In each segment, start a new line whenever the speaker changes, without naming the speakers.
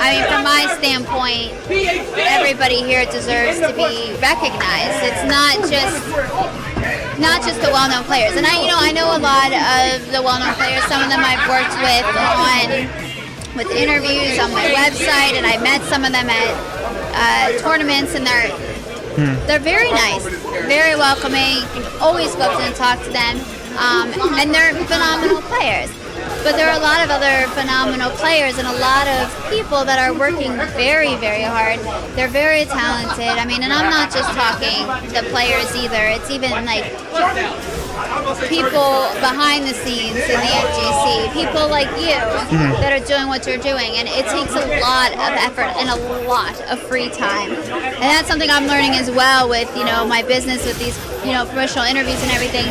I mean, from my standpoint, everybody here deserves to be recognized. It's not just the well-known players. And I know a lot of the well-known players. Some of them I've worked with interviews on my website, and I met some of them at tournaments, and they're very nice, very welcoming. You can always go up to them and talk to them, and they're phenomenal players. But there are a lot of other phenomenal players and a lot of people that are working very, very hard. They're very talented. I mean, and I'm not just talking the players either. It's even like people behind the scenes in the FGC, people like you that are doing what you're doing. And it takes a lot of effort and a lot of free time. And that's something I'm learning as well with, my business with these, promotional interviews and everything.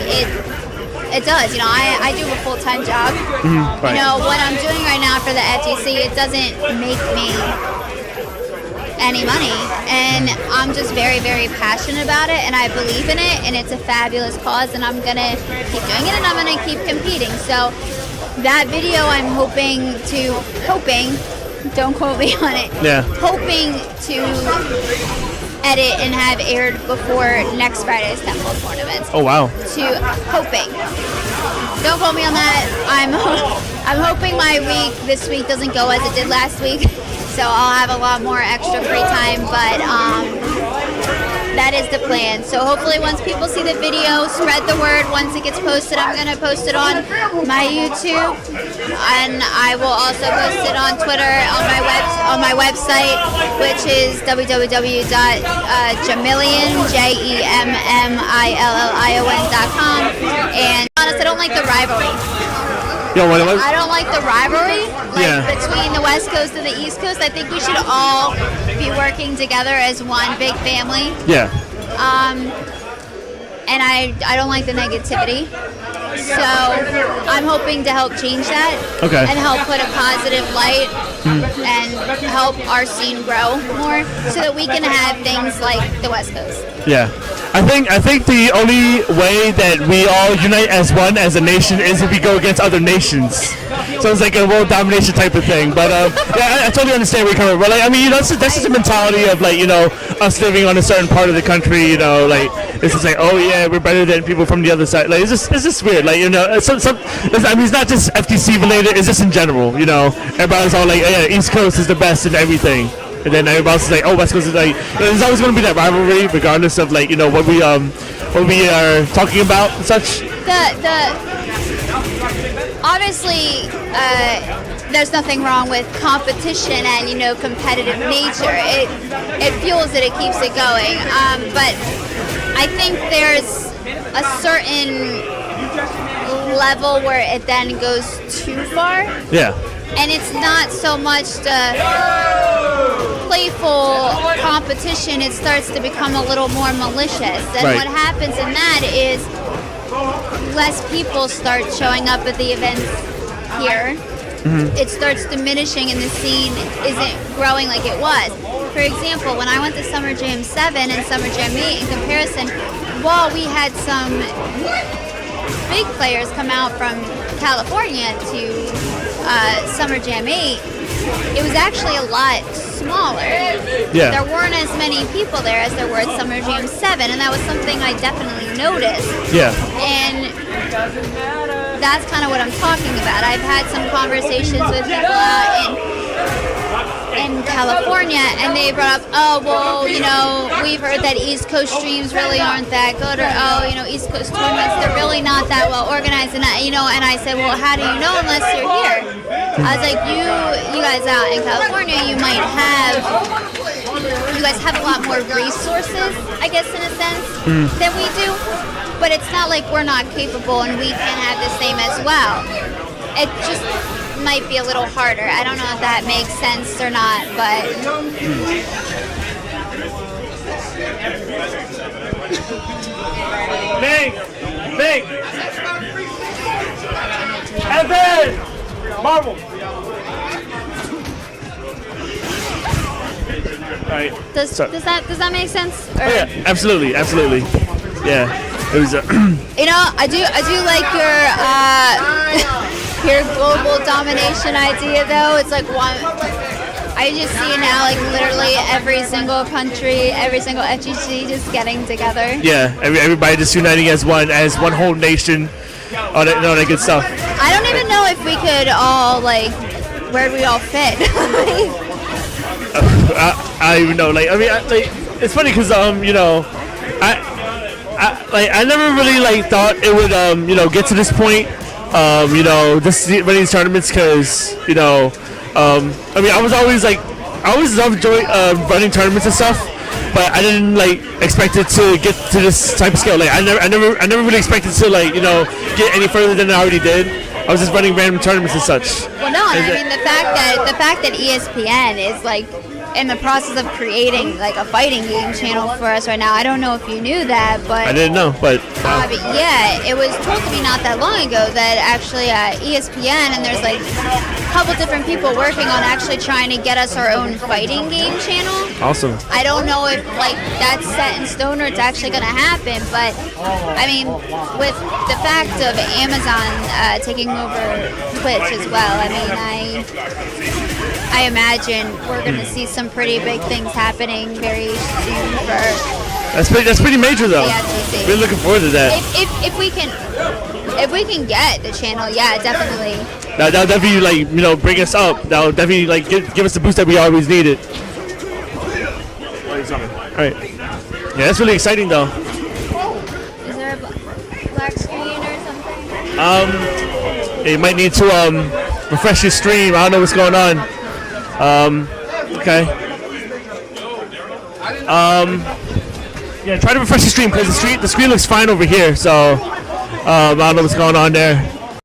It does. I do a full-time job.
Right.
What I'm doing right now for the FGC, it doesn't make me any money. And I'm just very, very passionate about it, and I believe in it, and it's a fabulous cause, and I'm going to keep doing it, and I'm going to keep competing. So that video, I'm hoping, don't quote me on it, hoping to edit and have aired before next Friday's Temple tournament.
Oh wow!
Hoping. Don't quote me on that. I'm hoping my week this week doesn't go as it did last week, so I'll have a lot more extra free time. But that is the plan. So hopefully, once people see the video, spread the word. Once it gets posted, I'm gonna post it on my YouTube, and I will also post it on Twitter on my website, which is www.jemmillion.com. And honest, I don't like the rivalry. I don't like the rivalry between the West Coast and the East Coast. I think we should all be working together as one big family.
Yeah.
And I don't like the negativity. So I'm hoping to help change that and help put a positive light and help our scene grow more so that we can have things like the West Coast.
Yeah. I think the only way that we all unite as one as a nation is if we go against other nations. So it's like a world domination type of thing. But I totally understand where you're coming from. That's just a mentality of us living on a certain part of the country. It's just like, oh yeah, we're better than people from the other side. It's just weird. It's not just FTC related. It's just in general. Everybody's all like, yeah, East Coast is the best and everything. And then everybody else is like, oh, West Coast is like. There's always going to be that rivalry, regardless of what we are talking about and such.
Obviously, there's nothing wrong with competition and competitive nature. It fuels it. It keeps it going. But I think there's a certain level where it then goes too far.
Yeah.
And it's not so much the playful competition, it starts to become a little more malicious. And what happens in that is less people start showing up at the events here. It starts diminishing and the scene isn't growing like it was. For example, when I went to Summer Jam 7 and Summer Jam 8 in comparison, while we had some big players come out from California to Summer Jam 8, it was actually a lot smaller.
Yeah.
There weren't as many people there as there were at Summer Jam 7, and that was something I definitely noticed.
Yeah.
And that's kind of what I'm talking about. I've had some conversations with people out in California, and they brought up, we've heard that East Coast streams really aren't that good, or East Coast tournaments, they're really not that well organized, and and I said, well, how do you know unless you're here? I was like, you guys out in California, you guys have a lot more resources, I guess, in a sense, than we do, but it's not like we're not capable and we can have the same as well. It just might be a little harder. I don't know if that makes sense or not, but
Big Evan Marvel. Right.
Does that make sense? Or?
Oh, yeah, absolutely. Yeah, it was.
I do like your global domination idea, though. It's like one. I just see it now, like literally every single country, every single FGC just getting together.
Yeah, everybody just uniting as one whole nation, all that good stuff.
I don't even know if we could all like, where we all fit.
I don't even know. Like, I mean, it's funny because you know, I never really like thought it would you know, get to this point. You know, just running these tournaments because you know, I mean, I was always like, I always loved running tournaments and stuff, but I didn't like expect it to get to this type of scale. Like, I never really expected to like, you know, get any further than I already did. I was just running random tournaments and such.
Well, no, I mean the fact that ESPN is like in the process of creating like a fighting game channel for us right now. I don't know if you knew that, but
I didn't know, but
yeah, it was told to me not that long ago that actually ESPN, and there's like a couple different people working on actually trying to get us our own fighting game channel.
Awesome.
I don't know if like that's set in stone or it's actually going to happen, but I mean, with the fact of Amazon taking over Twitch as well, I mean, I imagine we're going to see some pretty big things happening very soon for.
That's pretty major though.
Yeah,
we're looking forward to that.
If we can get the channel, yeah, definitely.
That'll definitely like, you know, bring us up. That'll definitely like give us the boost that we always needed. All right. Yeah, that's really exciting though.
Is there a black screen or something?
You might need to refresh your stream. I don't know what's going on. Okay. Yeah, try to refresh the stream because the screen looks fine over here. So I don't know what's going on there.